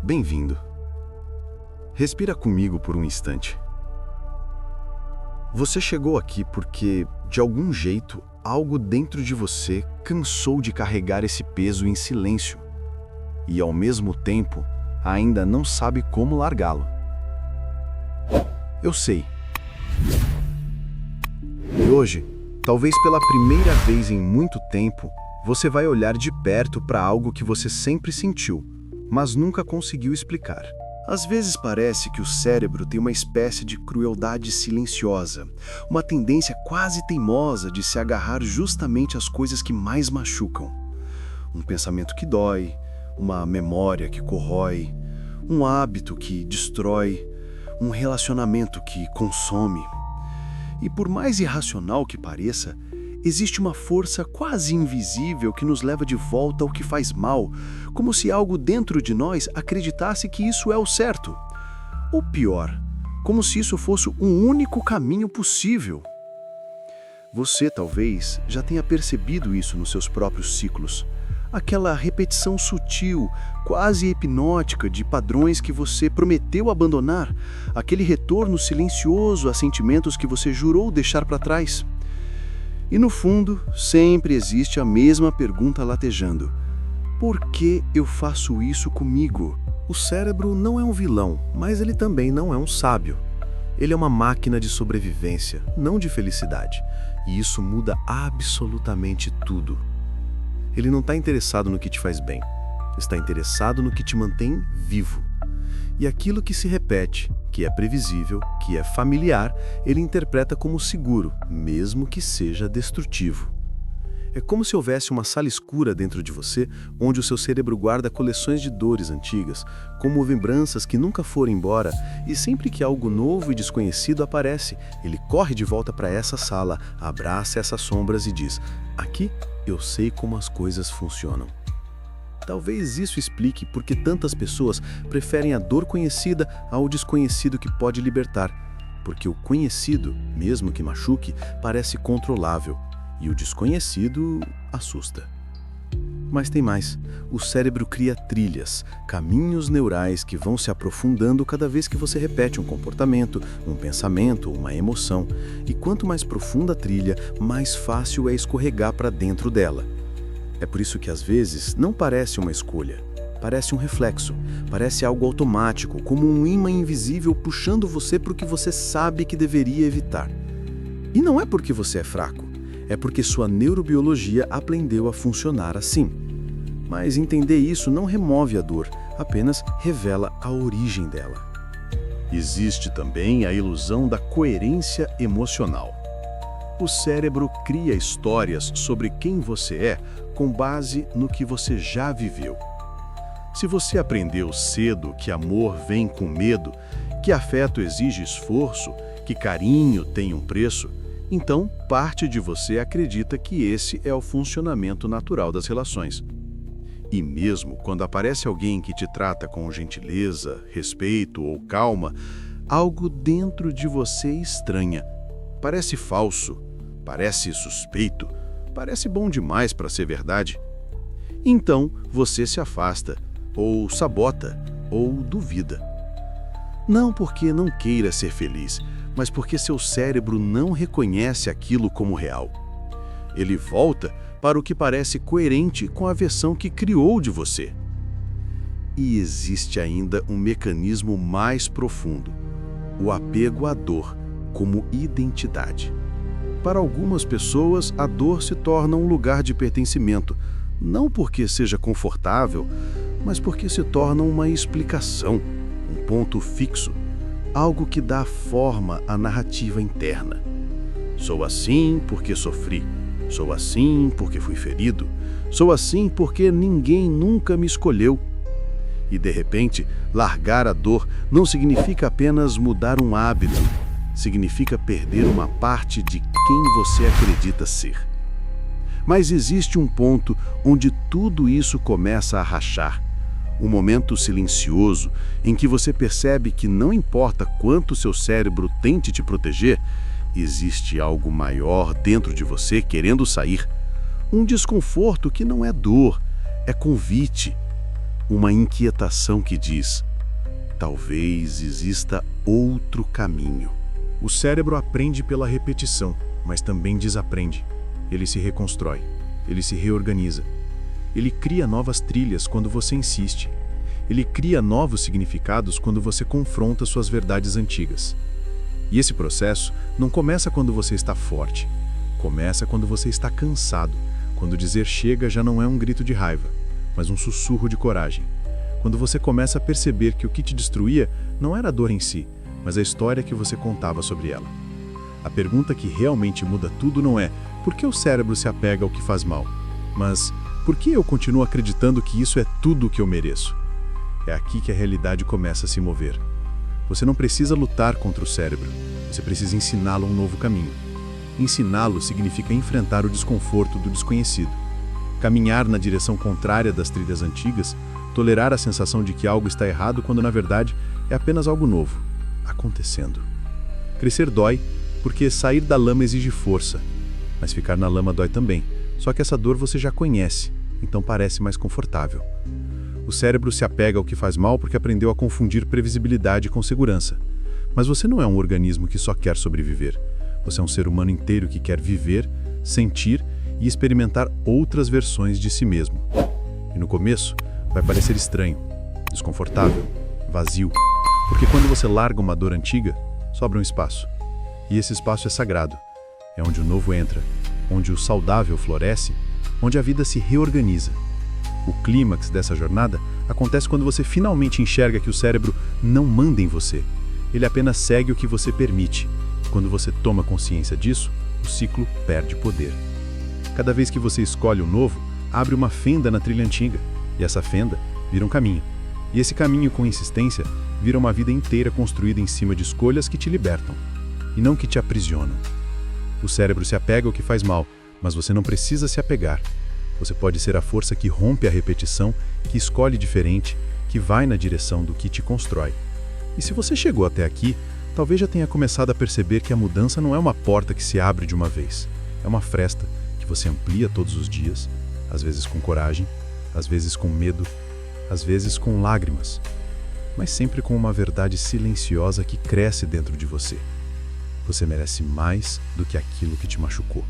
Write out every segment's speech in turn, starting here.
Bem-vindo. Respira comigo por um instante. Você chegou aqui porque, de algum jeito, algo dentro de você cansou de carregar esse peso em silêncio e, ao mesmo tempo, ainda não sabe como largá-lo. Eu sei. E hoje, talvez pela primeira vez em muito tempo, você vai olhar de perto para algo que você sempre sentiu, mas nunca conseguiu explicar. Às vezes parece que o cérebro tem uma espécie de crueldade silenciosa, uma tendência quase teimosa de se agarrar justamente às coisas que mais machucam. Um pensamento que dói, uma memória que corrói, um hábito que destrói, um relacionamento que consome. E por mais irracional que pareça, existe uma força quase invisível que nos leva de volta ao que faz mal, como se algo dentro de nós acreditasse que isso é o certo. Ou pior, como se isso fosse um único caminho possível. Você talvez já tenha percebido isso nos seus próprios ciclos. Aquela repetição sutil, quase hipnótica de padrões que você prometeu abandonar, aquele retorno silencioso a sentimentos que você jurou deixar para trás. E no fundo, sempre existe a mesma pergunta latejando: por que eu faço isso comigo? O cérebro não é um vilão, mas ele também não é um sábio. Ele é uma máquina de sobrevivência, não de felicidade. E isso muda absolutamente tudo. Ele não está interessado no que te faz bem. Está interessado no que te mantém vivo. E aquilo que se repete, que é previsível, que é familiar, ele interpreta como seguro, mesmo que seja destrutivo. É como se houvesse uma sala escura dentro de você, onde o seu cérebro guarda coleções de dores antigas, como lembranças que nunca foram embora, e sempre que algo novo e desconhecido aparece, ele corre de volta para essa sala, abraça essas sombras e diz: aqui eu sei como as coisas funcionam. Talvez isso explique por que tantas pessoas preferem a dor conhecida ao desconhecido que pode libertar. Porque o conhecido, mesmo que machuque, parece controlável, e o desconhecido assusta. Mas tem mais. O cérebro cria trilhas, caminhos neurais que vão se aprofundando cada vez que você repete um comportamento, um pensamento, uma emoção. E quanto mais profunda a trilha, mais fácil é escorregar para dentro dela. É por isso que às vezes não parece uma escolha, parece um reflexo, parece algo automático, como um ímã invisível puxando você para o que você sabe que deveria evitar. E não é porque você é fraco, é porque sua neurobiologia aprendeu a funcionar assim. Mas entender isso não remove a dor, apenas revela a origem dela. Existe também a ilusão da coerência emocional. O cérebro cria histórias sobre quem você é com base no que você já viveu. Se você aprendeu cedo que amor vem com medo, que afeto exige esforço, que carinho tem um preço, então parte de você acredita que esse é o funcionamento natural das relações. E mesmo quando aparece alguém que te trata com gentileza, respeito ou calma, algo dentro de você estranha. Parece falso, parece suspeito, parece bom demais para ser verdade. Então você se afasta, ou sabota, ou duvida. Não porque não queira ser feliz, mas porque seu cérebro não reconhece aquilo como real. Ele volta para o que parece coerente com a versão que criou de você. E existe ainda um mecanismo mais profundo: o apego à dor como identidade. Para algumas pessoas, a dor se torna um lugar de pertencimento, não porque seja confortável, mas porque se torna uma explicação, um ponto fixo, algo que dá forma à narrativa interna. Sou assim porque sofri, sou assim porque fui ferido, sou assim porque ninguém nunca me escolheu. E de repente, largar a dor não significa apenas mudar um hábito, significa perder uma parte de quem você acredita ser. Mas existe um ponto onde tudo isso começa a rachar. Um momento silencioso em que você percebe que não importa quanto seu cérebro tente te proteger, existe algo maior dentro de você querendo sair. Um desconforto que não é dor, é convite. uma inquietação que diz: talvez exista outro caminho. O cérebro aprende pela repetição, mas também desaprende. Ele se reconstrói, ele se reorganiza. Ele cria novas trilhas quando você insiste. Ele cria novos significados quando você confronta suas verdades antigas. E esse processo não começa quando você está forte. Começa quando você está cansado, quando dizer chega já não é um grito de raiva, mas um sussurro de coragem. Quando você começa a perceber que o que te destruía não era a dor em si, mas a história que você contava sobre ela. A pergunta que realmente muda tudo não é por que o cérebro se apega ao que faz mal, mas por que eu continuo acreditando que isso é tudo o que eu mereço? É aqui que a realidade começa a se mover. Você não precisa lutar contra o cérebro, você precisa ensiná-lo um novo caminho. Ensiná-lo significa enfrentar o desconforto do desconhecido. Caminhar na direção contrária das trilhas antigas, tolerar a sensação de que algo está errado quando na verdade é apenas algo novo, acontecendo. Crescer dói, porque sair da lama exige força, mas ficar na lama dói também, só que essa dor você já conhece, então parece mais confortável. O cérebro se apega ao que faz mal porque aprendeu a confundir previsibilidade com segurança. Mas você não é um organismo que só quer sobreviver. Você é um ser humano inteiro que quer viver, sentir e experimentar outras versões de si mesmo. E no começo, vai parecer estranho, desconfortável, vazio, porque quando você larga uma dor antiga, sobra um espaço. E esse espaço é sagrado. É onde o novo entra, onde o saudável floresce, onde a vida se reorganiza. O clímax dessa jornada acontece quando você finalmente enxerga que o cérebro não manda em você. Ele apenas segue o que você permite. Quando você toma consciência disso, o ciclo perde poder. Cada vez que você escolhe o novo, abre uma fenda na trilha antiga. E essa fenda vira um caminho. E esse caminho, com insistência, vira uma vida inteira construída em cima de escolhas que te libertam, e não que te aprisionam. O cérebro se apega ao que faz mal, mas você não precisa se apegar. Você pode ser a força que rompe a repetição, que escolhe diferente, que vai na direção do que te constrói. E se você chegou até aqui, talvez já tenha começado a perceber que a mudança não é uma porta que se abre de uma vez. É uma fresta que você amplia todos os dias, às vezes com coragem, às vezes com medo, às vezes com lágrimas, mas sempre com uma verdade silenciosa que cresce dentro de você. Você merece mais do que aquilo que te machucou.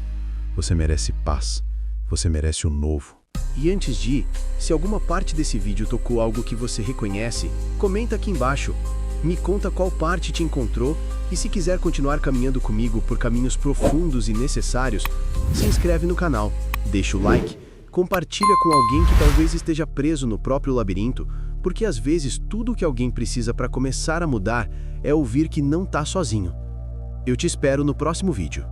Você merece paz. Você merece o novo. E antes de ir, se alguma parte desse vídeo tocou algo que você reconhece, comenta aqui embaixo. Me conta qual parte te encontrou e se quiser continuar caminhando comigo por caminhos profundos e necessários, se inscreve no canal, deixa o like, compartilha com alguém que talvez esteja preso no próprio labirinto, porque às vezes tudo que alguém precisa para começar a mudar é ouvir que não está sozinho. Eu te espero no próximo vídeo.